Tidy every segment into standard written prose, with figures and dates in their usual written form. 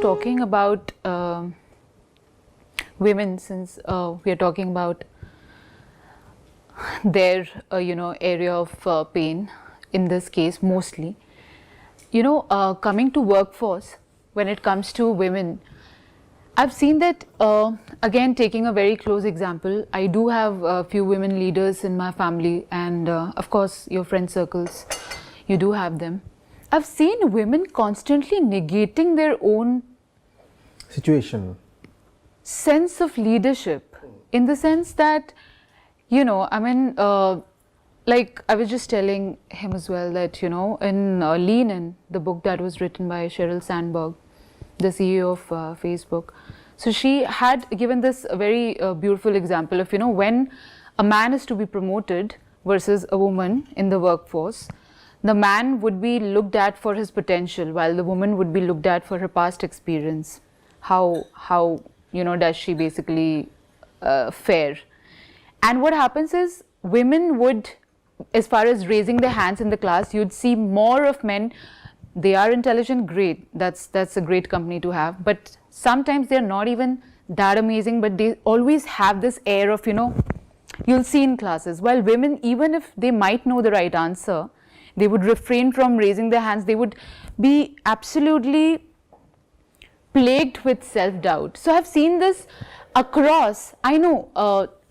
talking about women, since we are talking about their area of pain in this case mostly, coming to workforce, when it comes to women, I've seen that again, taking a very close example, I do have a few women leaders in my family, and of course your friend circles, you do have them. I've seen women constantly negating their own situation, sense of leadership, in the sense that, like I was just telling him as well that, in Lean, the book that was written by Sheryl Sandberg, the CEO of Facebook, so she had given this very beautiful example of, when a man is to be promoted versus a woman in the workforce, the man would be looked at for his potential, while the woman would be looked at for her past experience. How does she basically fare? And what happens is, women would, as far as raising their hands in the class, you'd see more of men. They are intelligent, great, that's a great company to have, but sometimes they're not even that amazing, but they always have this air of, you'll see in classes, while women, even if they might know the right answer, they would refrain from raising their hands. They would be absolutely plagued with self-doubt. So I've seen this across. I know,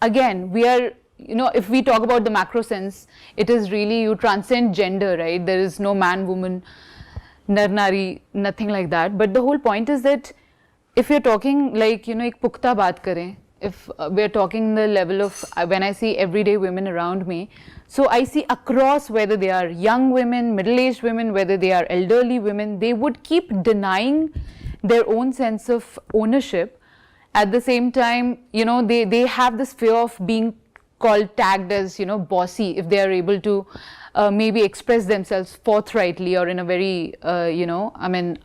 again, we are, if we talk about the macro sense, it is really, you transcend gender, right? There is no man, woman, nar, nari, nothing like that. But the whole point is that if you're talking like, ek pukta baat kare, if we're talking the level of, when I see everyday women around me, so I see across, whether they are young women, middle-aged women, whether they are elderly women, they would keep denying their own sense of ownership. At the same time, they have this fear of being called, tagged as, bossy, if they are able to maybe express themselves forthrightly or in a very,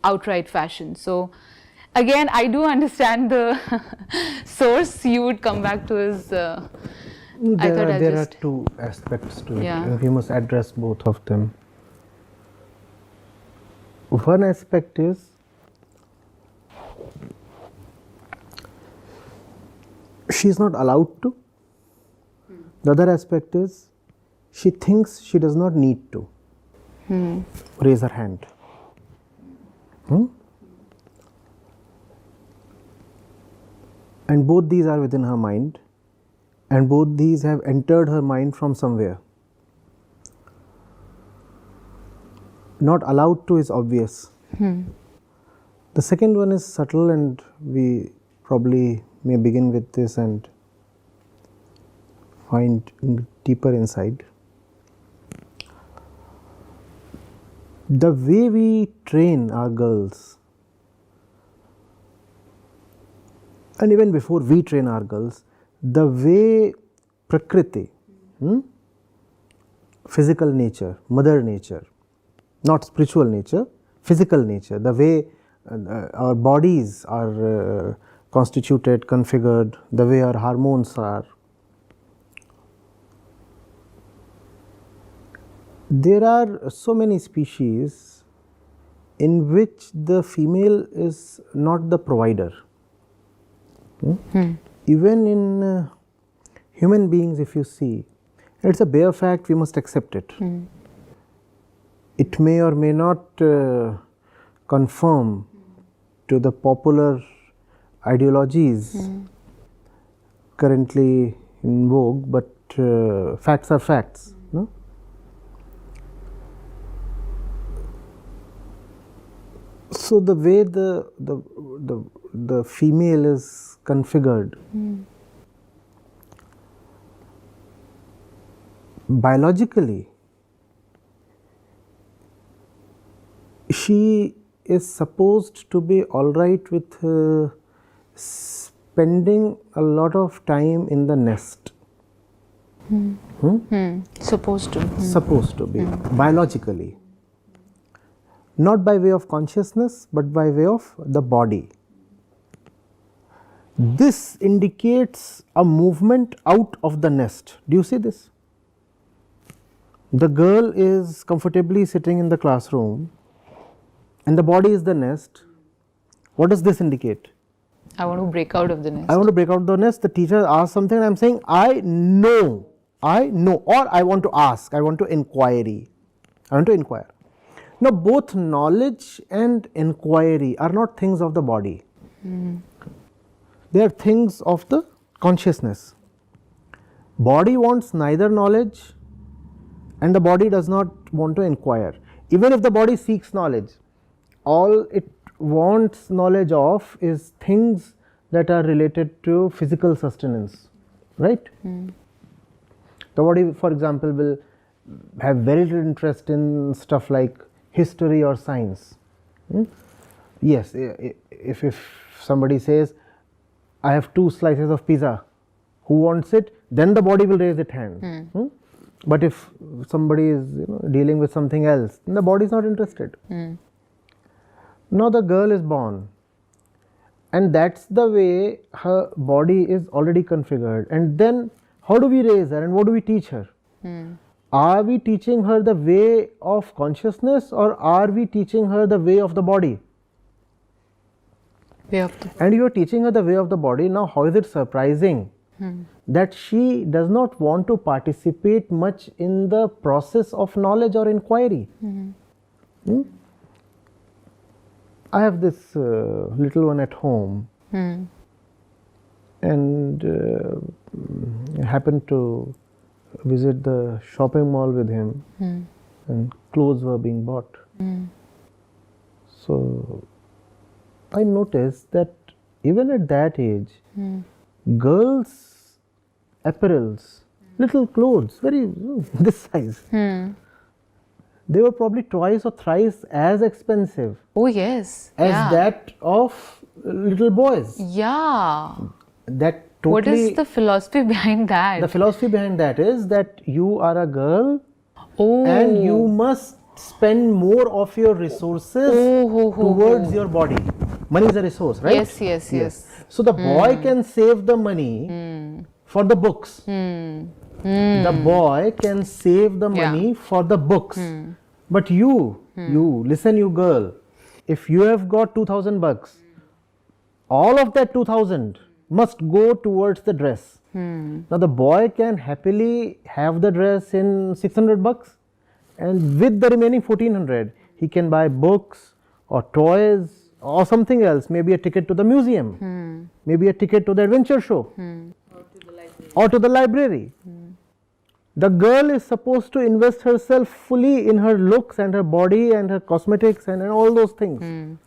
outright fashion. So again, I do understand the source you would come back to is, there are two aspects to it, and we must address both of them. One aspect is, she is not allowed to. The other aspect is, she thinks she does not need to raise her hand. And both these are within her mind, and both these have entered her mind from somewhere. Not allowed to is obvious. The second one is subtle, and we probably may begin with this and find deeper inside. The way we train our girls, and even before we train our girls, the way Prakriti, physical nature, mother nature, not spiritual nature, physical nature, the way our bodies are constituted, configured, the way our hormones are. There are so many species in which the female is not the provider. Even in human beings, if you see, it's a bare fact, we must accept it. It may or may not conform to the popular ideologies currently in vogue, but facts are facts. No? So the way the female is configured, biologically, she is supposed to be all right with spending a lot of time in the nest. Supposed to. Supposed to be, biologically. Not by way of consciousness, but by way of the body. This indicates a movement out of the nest. Do you see this? The girl is comfortably sitting in the classroom, and the body is the nest. What does this indicate? I want to break out of the nest. I want to break out of the nest. The teacher asks something and I am saying, I know, or I want to ask, I want to inquire. Now, both knowledge and inquiry are not things of the body. They are things of the consciousness. Body wants neither knowledge and the body does not want to inquire. Even if the body seeks knowledge, all it wants knowledge of is things that are related to physical sustenance, right? The body, for example, will have very little interest in stuff like history or science. Yes, if somebody says, I have 2 slices of pizza, who wants it? Then the body will raise its hand. But if somebody is dealing with something else, then the body is not interested. Now the girl is born, and that's the way her body is already configured. And then how do we raise her and what do we teach her? Are we teaching her the way of consciousness or are we teaching her the way of the body? And you are teaching her the way of the body. Now how is it surprising that she does not want to participate much in the process of knowledge or inquiry? I have this little one at home and happened to visit the shopping mall with him and clothes were being bought. So I noticed that even at that age, girls' apparels, little clothes, very this size, they were probably twice or thrice as expensive. Oh yes. As that of little boys. Yeah. That totally. What is the philosophy behind that? The philosophy behind that is that you are a girl and you must spend more of your resources towards your body. Money is a resource, right? Yes. So the boy can save the money for the books. The boy can save the money for the books. But you listen, you girl, if you have got 2,000 bucks, all of that 2,000 must go towards the dress. Now the boy can happily have the dress in 600 bucks and with the remaining 1,400 he can buy books or toys or something else, maybe a ticket to the museum, maybe a ticket to the adventure show or to the library. The girl is supposed to invest herself fully in her looks and her body and her cosmetics and all those things.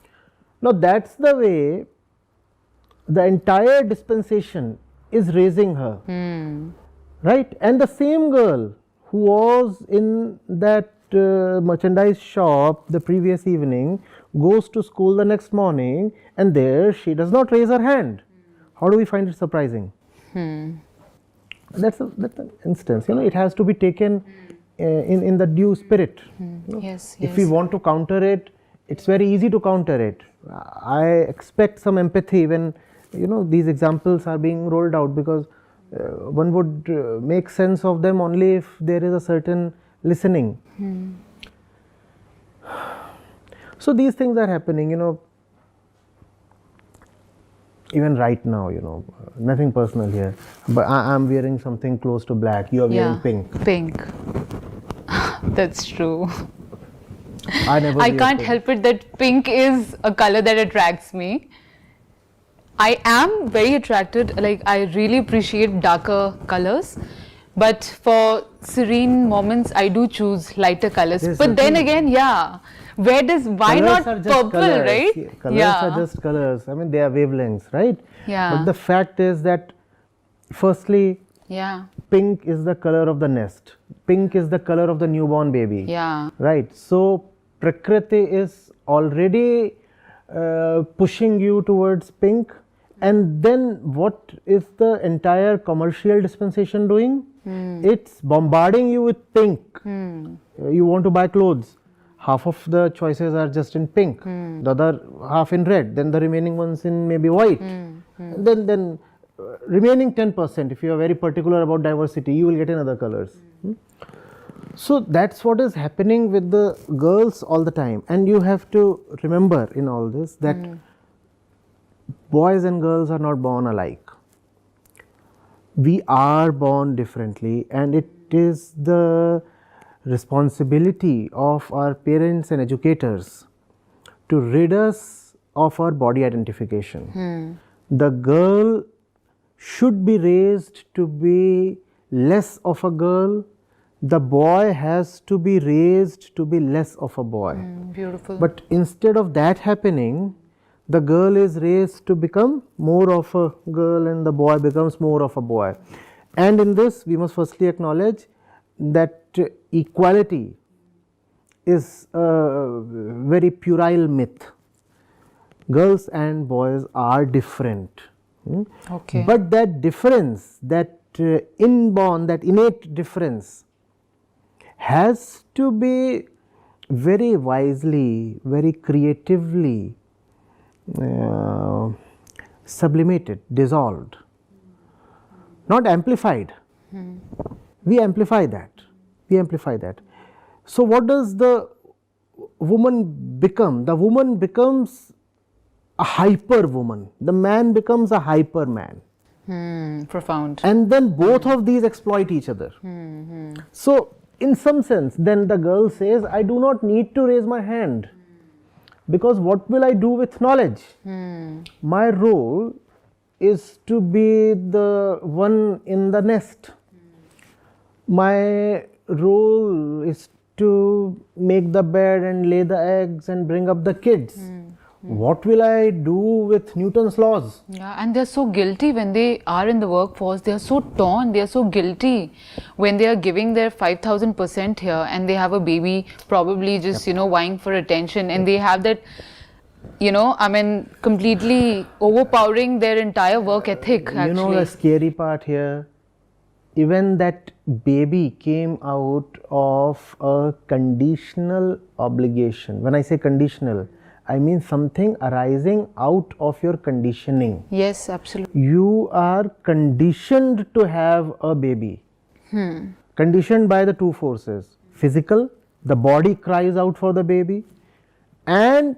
Now that's the way the entire dispensation is raising her, right? And the same girl who was in that merchandise shop the previous evening goes to school the next morning and there she does not raise her hand. How do we find it surprising? That's an instance, it has to be taken in the due spirit. Yes. If we want to counter it, it's very easy to counter it. I expect some empathy when these examples are being rolled out, because one would make sense of them only if there is a certain listening. So these things are happening, even right now, nothing personal here, but I'm wearing something close to black, you are wearing pink. Pink. That's true. I can't help it that pink is a color that attracts me. I am very attracted, like I really appreciate darker colors, but for serene moments I do choose lighter colors. But then again, why not purple, colors, right? Colors are just colors. I mean, they are wavelengths, right? Yeah. But the fact is that, firstly, pink is the color of the nest. Pink is the color of the newborn baby. Yeah. Right. So Prakriti is already pushing you towards pink. And then what is the entire commercial dispensation doing? It's bombarding you with pink. You want to buy clothes. Half of the choices are just in pink, the other half in red, then the remaining ones in maybe white. Then remaining 10%, if you are very particular about diversity, you will get in other colors. So that's what is happening with the girls all the time. And you have to remember in all this that boys and girls are not born alike. We are born differently, and it is the responsibility of our parents and educators to rid us of our body identification. The girl should be raised to be less of a girl. The boy has to be raised to be less of a boy. Beautiful. But instead of that happening, the girl is raised to become more of a girl and the boy becomes more of a boy. And in this, we must firstly acknowledge that equality is a very puerile myth. Girls and boys are different. Okay. But that difference, that inborn, that innate difference has to be very wisely, very creatively sublimated, dissolved, not amplified. We amplify that. We amplify that. So, what does the woman become? The woman becomes a hyper woman. The man becomes a hyper man. Profound. And then both of these exploit each other. So, in some sense, then the girl says, I do not need to raise my hand, because what will I do with knowledge? My role is to be the one in the nest. My role is to make the bed and lay the eggs and bring up the kids. What will I do with Newton's laws? Yeah, and they're so guilty when they are in the workforce. They are so torn. They are so guilty when they are giving their 5,000% here and they have a baby, probably just, vying for attention, and they have that, completely overpowering their entire work ethic, actually. You know the scary part here? Even that baby came out of a conditional obligation. When I say conditional, I mean something arising out of your conditioning. Yes, absolutely. You are conditioned to have a baby. Conditioned by the two forces. Physical, the body cries out for the baby, and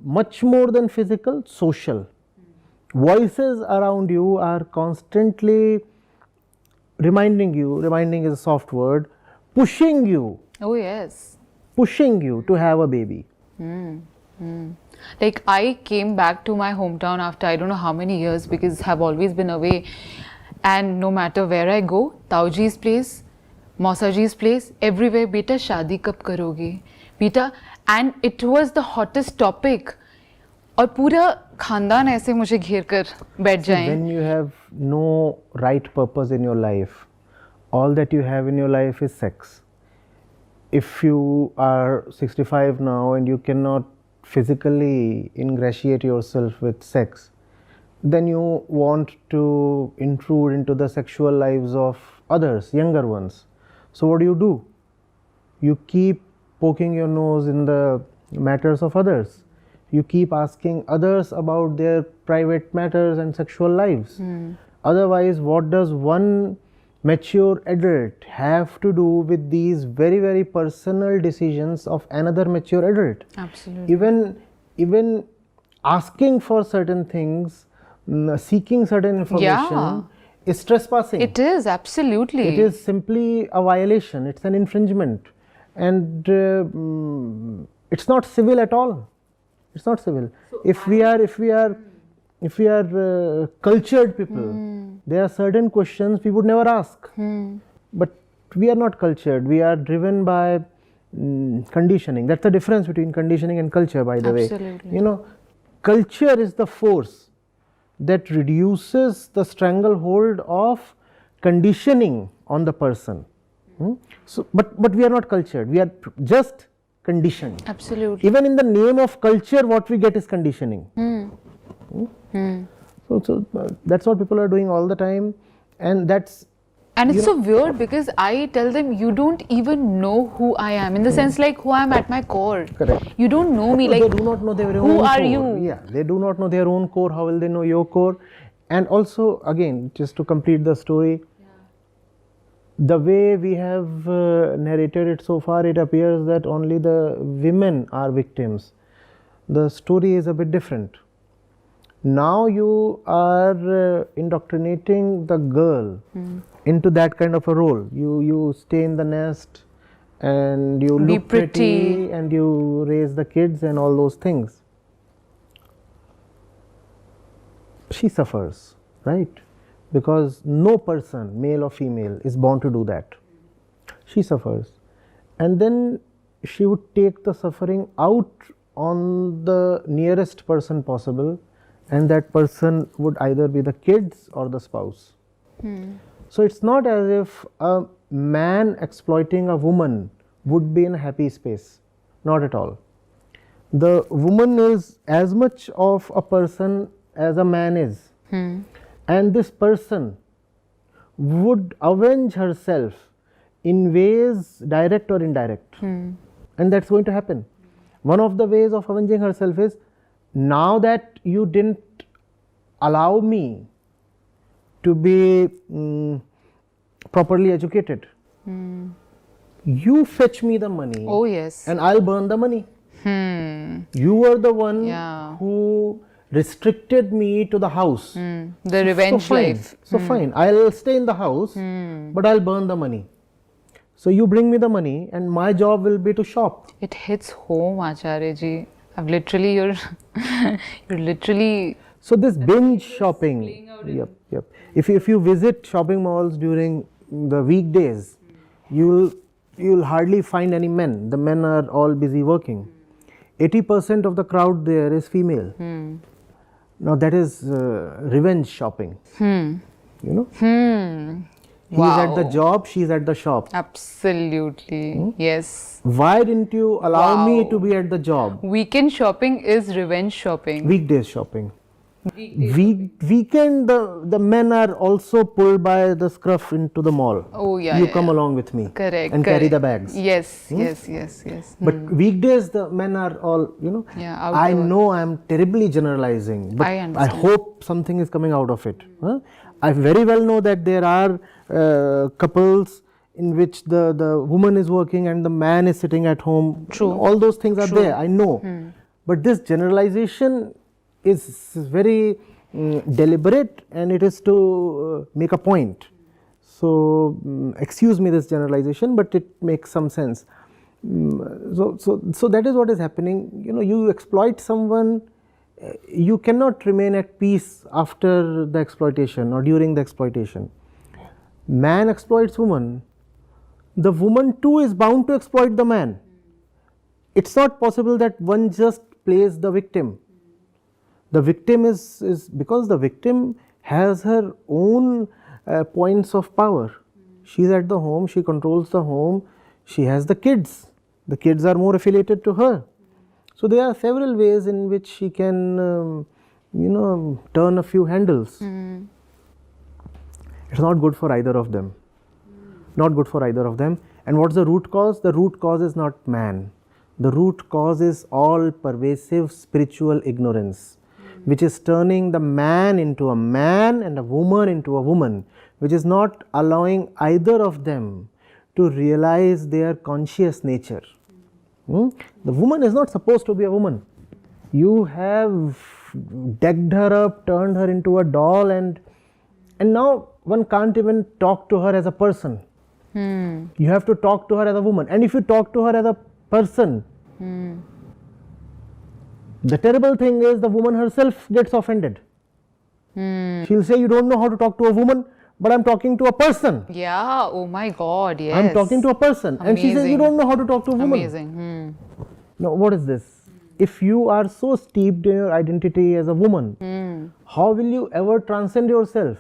much more than physical, social. Voices around you are constantly reminding you, reminding is a soft word, pushing you. Oh, yes. Pushing you to have a baby. Like, I came back to my hometown after I don't know how many years, because I've always been away, and no matter where I go, Tauji's place, Mausaji's place, everywhere, beta shadi kab karoge, beta, and it was the hottest topic. और पूरा खानदान ऐसे मुझे घेर कर बैठ जाएं. When you have no right purpose in your life, all that you have in your life is sex. If you are 65 now and you cannot physically ingratiate yourself with sex, then you want to intrude into the sexual lives of others, younger ones. So what do? You keep poking your nose in the matters of others. You keep asking others about their private matters and sexual lives. Otherwise, what does one mature adult have to do with these very, very personal decisions of another mature adult? Absolutely. Even asking for certain things, seeking certain information is trespassing. It is, absolutely. It is simply a violation. It's an infringement, and it's not civil at all. It's not civil. So if we are cultured people, there are certain questions we would never ask. But we are not cultured. We are driven by conditioning. That's the difference between conditioning and culture, by the Absolutely. way. Culture is the force that reduces the stranglehold of conditioning on the person. So, but we are not cultured. We are just conditioned. Absolutely. Even in the name of culture, what we get is conditioning. So that's what people are doing all the time, and that's. And it's so weird, because I tell them, you don't even know who I am, in the sense like who I am at my core. Correct. You don't know me. Like, they do not know their own who core. are you? Yeah, they do not know their own core. How will they know your core? And also, again, just to complete the story, the way we have narrated it so far, it appears that only the women are victims. The story is a bit different. Now you are indoctrinating the girl into that kind of a role. You stay in the nest and you Be look pretty and you raise the kids and all those things. She suffers, right? Because no person, male or female, is born to do that. She suffers. And then she would take the suffering out on the nearest person possible, and that person would either be the kids or the spouse. So it's not as if a man exploiting a woman would be in a happy space. Not at all. The woman is as much of a person as a man is. And this person would avenge herself in ways direct or indirect. And that's going to happen. One of the ways of avenging herself is, now that you didn't allow me to be properly educated, you fetch me the money. Oh, yes. And I'll burn the money. You were the one who restricted me to the house. The revenge life. So fine, I'll stay in the house, but I'll burn the money. So you bring me the money and my job will be to shop. It hits home, Acharya ji. I've literally, you're literally. So this binge shopping, yep. If you visit shopping malls during the weekdays, you'll hardly find any men. The men are all busy working. 80% of the crowd there is female. Now that is revenge shopping. You know? He's at the job, she's at the shop. Absolutely. Yes. Why didn't you allow me to be at the job? Weekend shopping is revenge shopping. Weekdays shopping. Weekend, the men are also pulled by the scruff into the mall. Oh, yeah. You come along with me. Correct. And carry the bags. Yes. But weekdays, the men are all, you know. Yeah, I know I'm terribly generalizing, but I hope something is coming out of it. I very well know that there are couples in which the woman is working and the man is sitting at home. True. All those things are there, I know. But this generalization is very deliberate, and it is to make a point. So excuse me this generalization, but it makes some sense. So that is what is happening. You know, you exploit someone, you cannot remain at peace after the exploitation or during the exploitation. Man exploits woman, the woman too is bound to exploit the man. It's not possible that one just plays the victim. The victim is because the victim has her own points of power. She's at the home, she controls the home, she has the kids. The kids are more affiliated to her. So there are several ways in which she can, turn a few handles. It's not good for either of them. Not good for either of them. And what's the root cause? The root cause is not man. The root cause is all pervasive spiritual ignorance, which is turning the man into a man and a woman into a woman, which is not allowing either of them to realize their conscious nature. The woman is not supposed to be a woman. You have decked her up, turned her into a doll, and now one can't even talk to her as a person. You have to talk to her as a woman. And if you talk to her as a person, the terrible thing is the woman herself gets offended. She'll say, you don't know how to talk to a woman, but I'm talking to a person. Yeah, oh my God, yes. I'm talking to a person. Amazing. And she says, you don't know how to talk to a woman. Amazing. Now, what is this? If you are so steeped in your identity as a woman, how will you ever transcend yourself?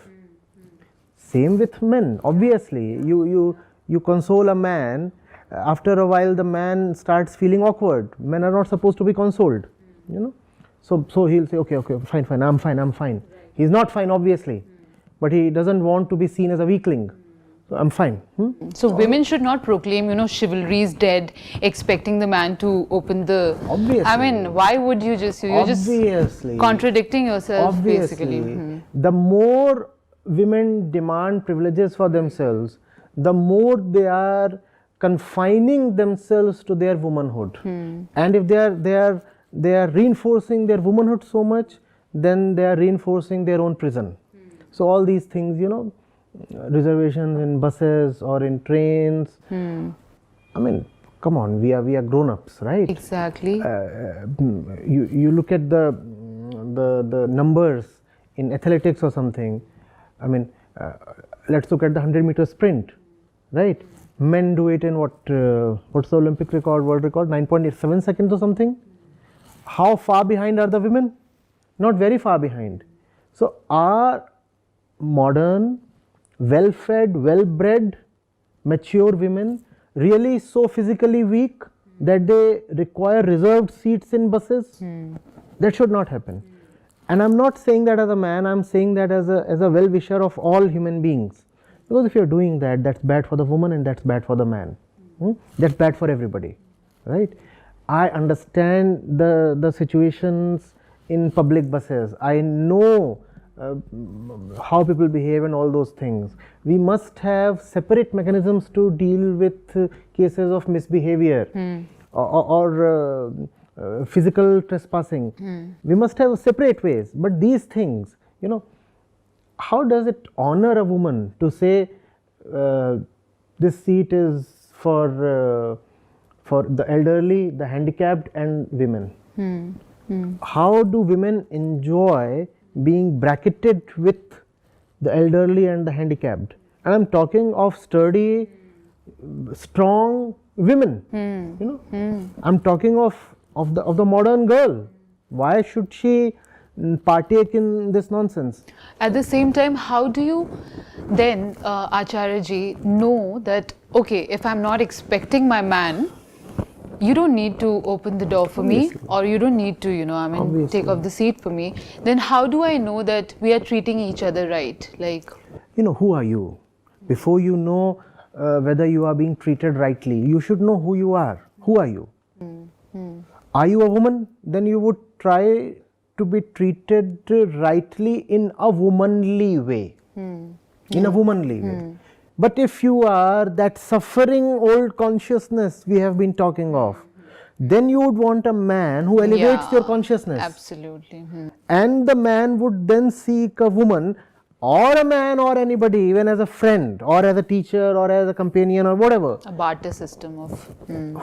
Same with men, obviously. You console a man, after a while the man starts feeling awkward. Men are not supposed to be consoled, you know. So he'll say, okay, fine, I'm fine. He's not fine, obviously, but he doesn't want to be seen as a weakling. So I'm fine. So women should not proclaim, chivalry is dead, expecting the man to open the. Obviously. I mean, why would you you're just contradicting yourself, basically. The more women demand privileges for themselves, the more they are confining themselves to their womanhood. And if they are reinforcing their womanhood so much, then they are reinforcing their own prison. So all these things, you know, reservations in buses or in trains. I mean, come on, we are grown-ups, right? Exactly. You look at the numbers in athletics or something. I mean, let's look at the 100-meter sprint, right? Men do it in what's the Olympic record, world record, 9.87 seconds or something. How far behind are the women? Not very far behind. So are modern, well-fed, well-bred, mature women really so physically weak that they require reserved seats in buses? That should not happen. And I'm not saying that as a man, I'm saying that as a well-wisher of all human beings. Because if you're doing that, that's bad for the woman and that's bad for the man. That's bad for everybody, right? I understand the situations in public buses. I know how people behave and all those things. We must have separate mechanisms to deal with cases of misbehavior or physical trespassing. We must have separate ways. But these things, you know, how does it honor a woman to say this seat is for the elderly, the handicapped and women? How do women enjoy being bracketed with the elderly and the handicapped? And I'm talking of sturdy, strong women. You know, I'm talking of the modern girl. Why should she partake in this nonsense? At the same time, how do you then, Acharya ji, know that, okay, if I'm not expecting my man, you don't need to open the door for me, or you don't need to, you know, I mean, take off the seat for me. Then how do I know that we are treating each other right? Like, you know, who are you? Before you know whether you are being treated rightly, you should know who you are. Who are you? Are you a woman? Then you would try to be treated rightly in a womanly way. In a womanly way. But if you are that suffering old consciousness we have been talking of, then you would want a man who elevates your consciousness. Absolutely. And the man would then seek a woman or a man or anybody, even as a friend or as a teacher or as a companion or whatever. A barter system of...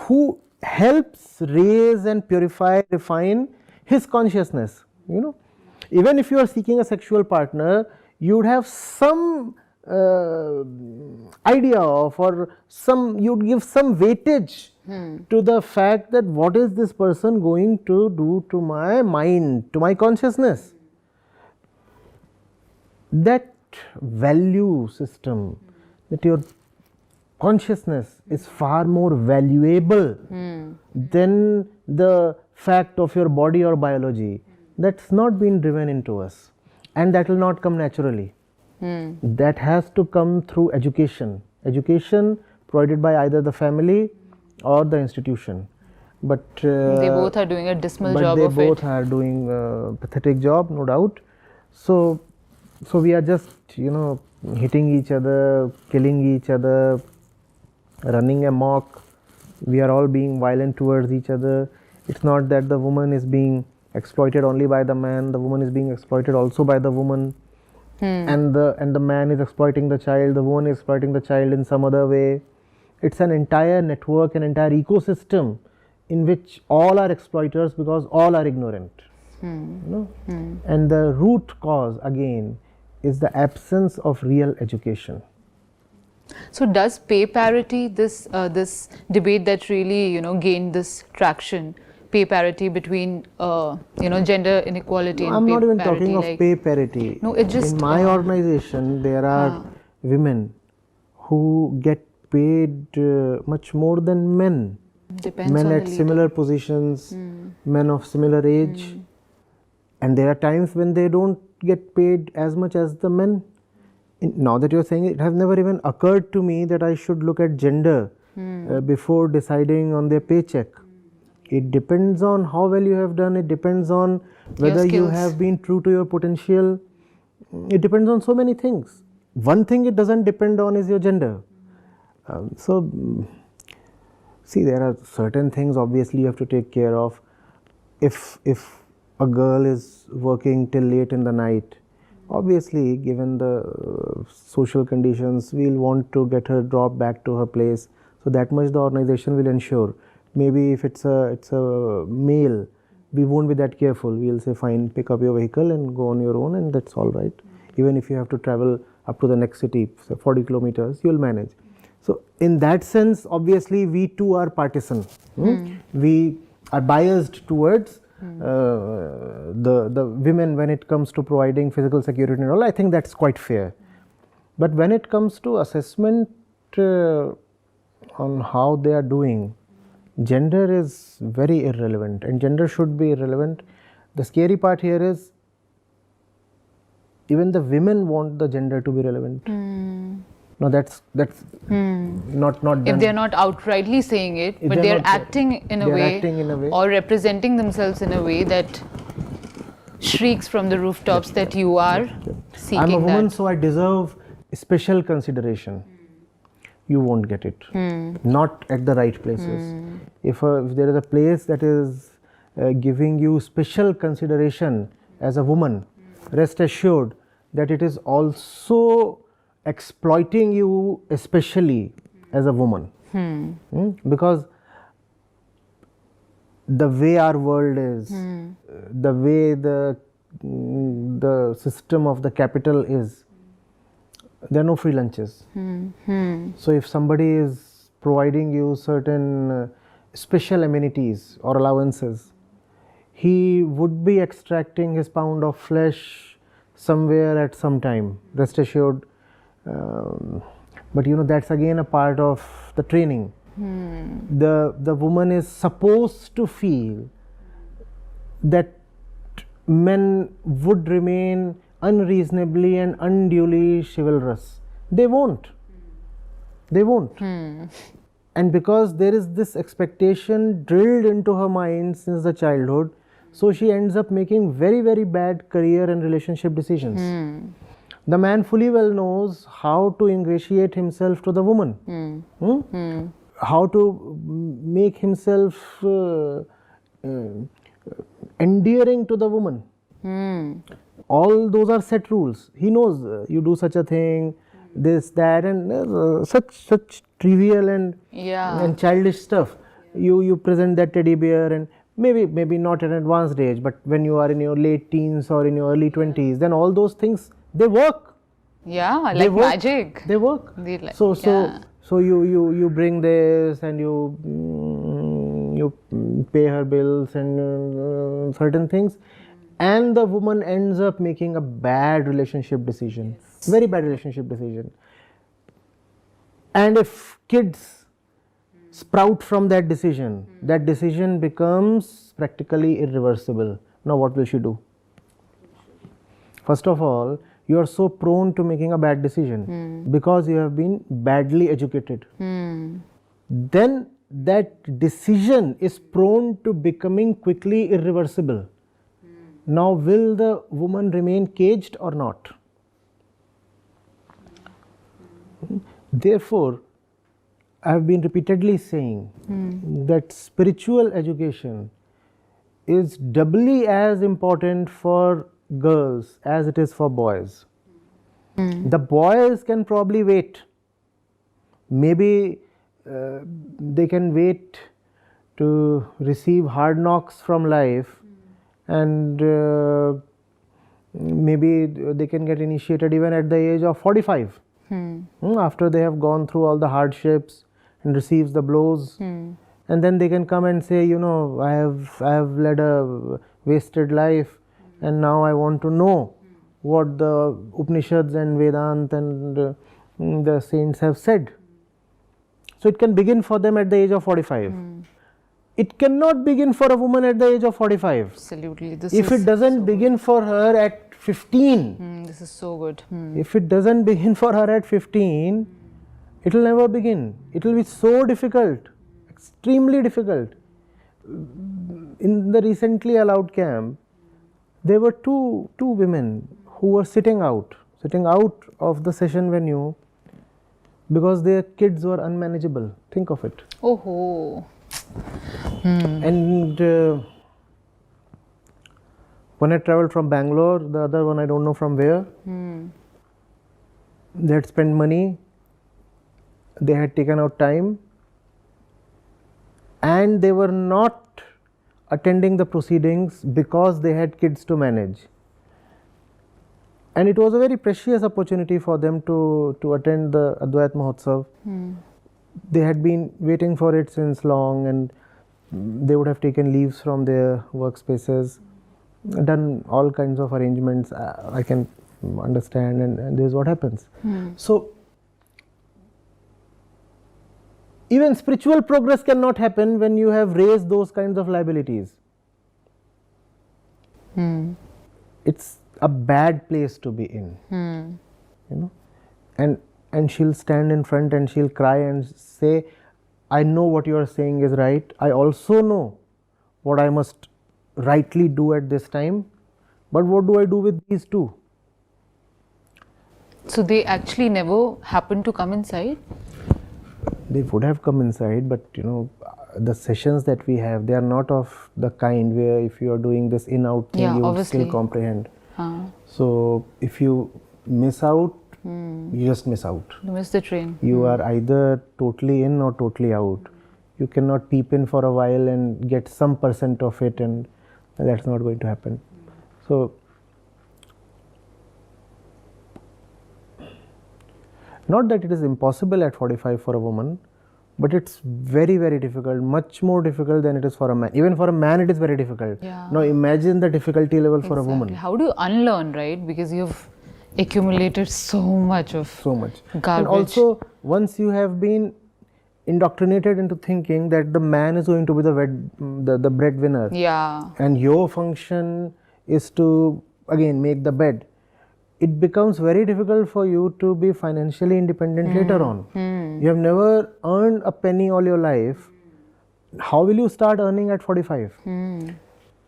Who helps raise and purify, refine his consciousness. You know, even if you are seeking a sexual partner, you would have some idea of, or you'd give some weightage to the fact that what is this person going to do to my mind, to my consciousness. That value system, that your consciousness is far more valuable than the fact of your body or biology, that's not been driven into us, and that will not come naturally. That has to come through education provided by either the family or the institution. But they both are doing a dismal job of it. They both are doing a pathetic job, no doubt. So we are just, you know, hitting each other, killing each other, running amok. We are all being violent towards each other. It's not that the woman is being exploited only by the man, the woman is being exploited also by the woman. And the man is exploiting the child, the woman is exploiting the child in some other way. It's an entire network, an entire ecosystem in which all are exploiters because all are ignorant. You know? And the root cause again is the absence of real education. So does pay parity, this debate that really, you know, gained this traction, pay parity between gender inequality and I'm pay not even parity, talking of pay parity. No, it just... In my organization, there are women who get paid much more than men. Depends men on at the similar positions, men of similar age. And there are times when they don't get paid as much as the men. Now that you're saying it, it has never even occurred to me that I should look at gender before deciding on their paycheck. It depends on how well you have done, it depends on whether you have been true to your potential. It depends on so many things. One thing it doesn't depend on is your gender. See, there are certain things obviously you have to take care of. If a girl is working till late in the night, obviously given the social conditions, we'll want to get her dropped back to her place. So that much the organization will ensure. Maybe if it's a male, we won't be that careful. We'll say, fine, pick up your vehicle and go on your own, and that's all right. Even if you have to travel up to the next city, say 40 kilometers, you'll manage. So in that sense, obviously we too are partisan. We are biased towards the women when it comes to providing physical security and all. I think that's quite fair. But when it comes to assessment on how they are doing, gender is very irrelevant, and gender should be irrelevant. The scary part here is even the women want the gender to be relevant. No, that's not done. If they're not outrightly saying it, but they're acting in a way or representing themselves in a way that shrieks from the rooftops that you are seeking that. I'm a woman, so I deserve special consideration. You won't get it. Not at the right places. If there is a place that is giving you special consideration as a woman, rest assured that it is also exploiting you, especially as a woman. Because the way our world is, the way the system of the capital is, there are no free lunches. So if somebody is providing you certain special amenities or allowances, he would be extracting his pound of flesh somewhere at some time, rest assured. But you know, that's again a part of the training. The woman is supposed to feel that men would remain unreasonably and unduly chivalrous. They won't. They won't. And because there is this expectation drilled into her mind since the childhood, so she ends up making very, very bad career and relationship decisions. The man fully well knows how to ingratiate himself to the woman, how to make himself endearing to the woman. All those are set rules. He knows you do such a thing, this, that, and such trivial and childish stuff. You present that teddy bear, and maybe not at an advanced age, but when you are in your late teens or in your early 20s, then all those things, they work. Yeah, like magic. They work. So you bring this, and you pay her bills and certain things, and the woman ends up making a bad relationship decision, very bad relationship decision. And if kids sprout from that decision becomes practically irreversible. Now what will she do? First of all, you are so prone to making a bad decision because you have been badly educated. Then that decision is prone to becoming quickly irreversible. Now will the woman remain caged or not? Therefore, I have been repeatedly saying that spiritual education is doubly as important for girls as it is for boys. The boys can probably wait. Maybe they can wait to receive hard knocks from life, and maybe they can get initiated even at the age of 45. After they have gone through all the hardships and receives the blows, and then they can come and say, you know, I have led a wasted life, and now I want to know what the Upanishads and Vedanta and the saints have said. So it can begin for them at the age of 45. It cannot begin for a woman at the age of 45. Absolutely. If it doesn't begin for her at 15, this is so good. If it doesn't begin for her at 15, it will never begin. It will be so difficult, extremely difficult. In the recently allowed camp, there were two women who were sitting out of the session venue because their kids were unmanageable. Think of it. Oh. And One had traveled from Bangalore, the other one I don't know from where. They had spent money, they had taken out time, and they were not attending the proceedings because they had kids to manage. And it was a very precious opportunity for them to attend the Advait Mahotsav. They had been waiting for it since long, and they would have taken leaves from their workspaces, done all kinds of arrangements. I can understand, and this is what happens. So even spiritual progress cannot happen when you have raised those kinds of liabilities. It's a bad place to be in, you know. And she'll stand in front and she'll cry and say, I know what you are saying is right. I also know what I must rightly do at this time. But what do I do with these two? So they actually never happened to come inside? They would have come inside, but you know, the sessions that we have, they are not of the kind where if you are doing this in-out thing, you would still comprehend. So if you miss out, you just miss out. You miss the train. You are either totally in or totally out. You cannot peep in for a while and get some % of it, and that's not going to happen. So not that it is impossible at 45 for a woman, but it's very, very difficult, much more difficult than it is for a man. Even for a man, it is very difficult. Now imagine the difficulty level for a woman. How do you unlearn, right? Because you've accumulated so much garbage. And also, once you have been indoctrinated into thinking that the man is going to be the breadwinner, and your function is to again make the bed, it becomes very difficult for you to be financially independent later on. You have never earned a penny all your life. How will you start earning at 45? You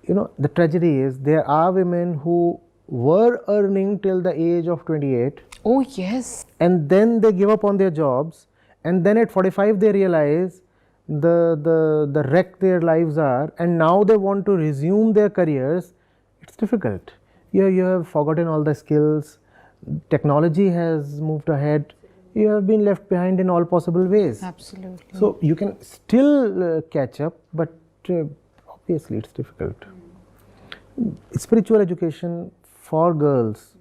know, the tragedy is there are women who were earning till the age of 28. Oh yes. And then they give up on their jobs, and then at 45 they realize the wreck their lives are, and now they want to resume their careers. It's difficult. You have forgotten all the skills. Technology has moved ahead. You have been left behind in all possible ways. Absolutely. So you can still catch up, but obviously it's difficult. Spiritual education for girls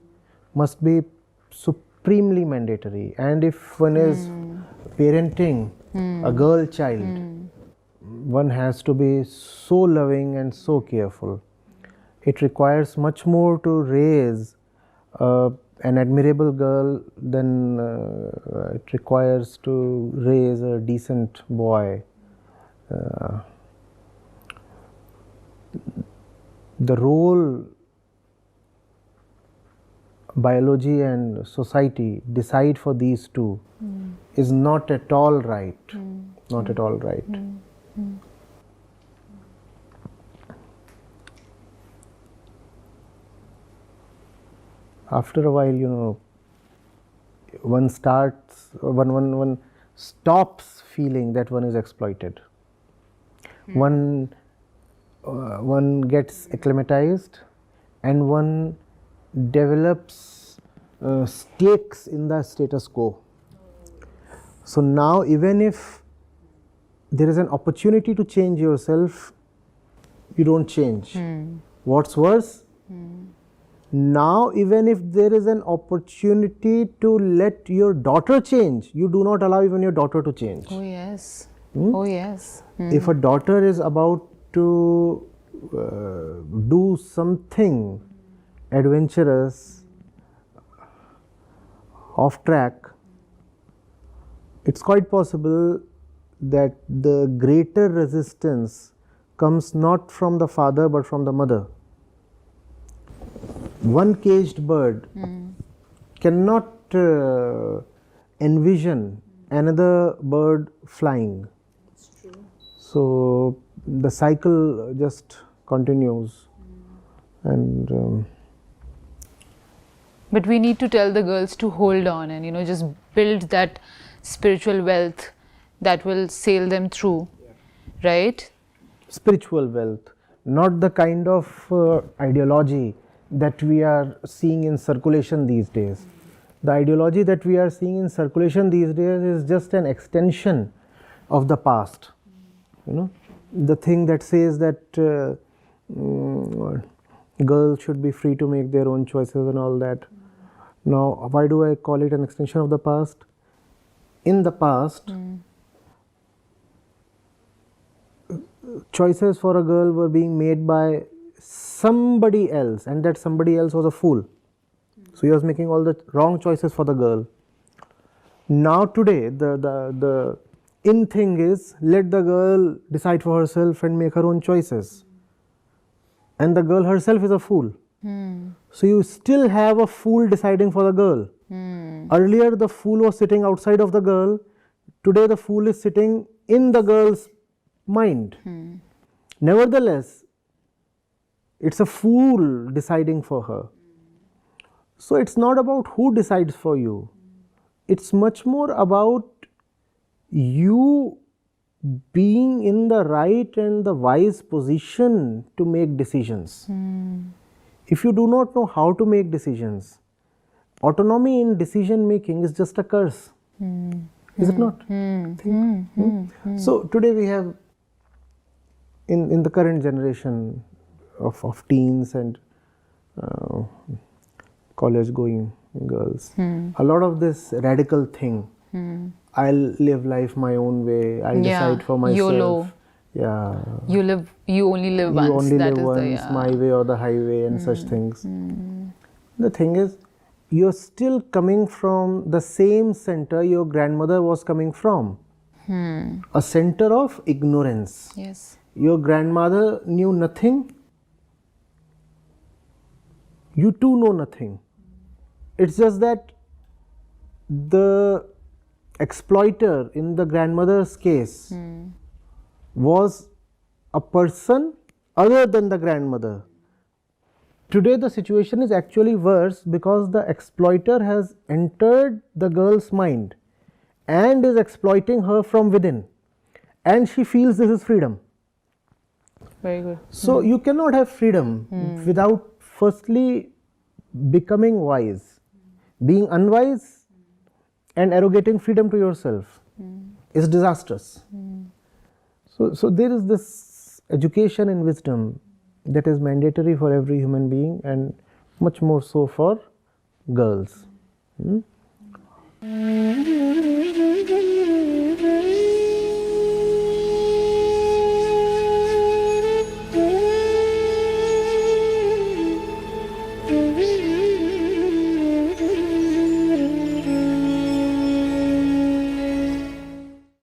must be supremely mandatory, and if one is parenting a girl child, one has to be so loving and so careful. It requires much more to raise an admirable girl than it requires to raise a decent boy. The role biology and society decide for these two is not at all right. Not at all right. After a while, you know, one stops feeling that one is exploited. One gets acclimatized, and one develops stakes in the status quo. So now, even if there is an opportunity to change yourself, you don't change. What's worse? Now, even if there is an opportunity to let your daughter change, you do not allow even your daughter to change. Oh yes. Oh yes. If a daughter is about to do something adventurous, off track, it's quite possible that the greater resistance comes not from the father but from the mother. One caged bird cannot envision another bird flying. It's true. So the cycle just continues, and but we need to tell the girls to hold on and, you know, just build that spiritual wealth that will sail them through, right? Spiritual wealth, not the kind of ideology that we are seeing in circulation these days. The ideology that we are seeing in circulation these days is just an extension of the past. You know, the thing that says that girls should be free to make their own choices and all that. Now, why do I call it an extension of the past? In the past, choices for a girl were being made by somebody else, and that somebody else was a fool. So he was making all the wrong choices for the girl. Now today, the in thing is, let the girl decide for herself and make her own choices. And the girl herself is a fool. So you still have a fool deciding for the girl. Earlier the fool was sitting outside of the girl. Today the fool is sitting in the girl's mind. Nevertheless, it's a fool deciding for her. So it's not about who decides for you. It's much more about you being in the right and the wise position to make decisions. If you do not know how to make decisions, autonomy in decision making is just a curse. Is it not? So today we have in the current generation of teens and college going girls, a lot of this radical thing. I'll live life my own way. I'll decide for myself. YOLO. Yeah. You only live once. You only that live is once, my way or the highway, and such things. The thing is, you're still coming from the same center your grandmother was coming from. A center of ignorance. Yes. Your grandmother knew nothing. You too know nothing. It's just that the exploiter in the grandmother's case was a person other than the grandmother. Today the situation is actually worse because the exploiter has entered the girl's mind and is exploiting her from within, and she feels this is freedom. Very good. So you cannot have freedom without firstly becoming wise. Being unwise and arrogating freedom to yourself is disastrous. So there is this education and wisdom that is mandatory for every human being, and much more so for girls.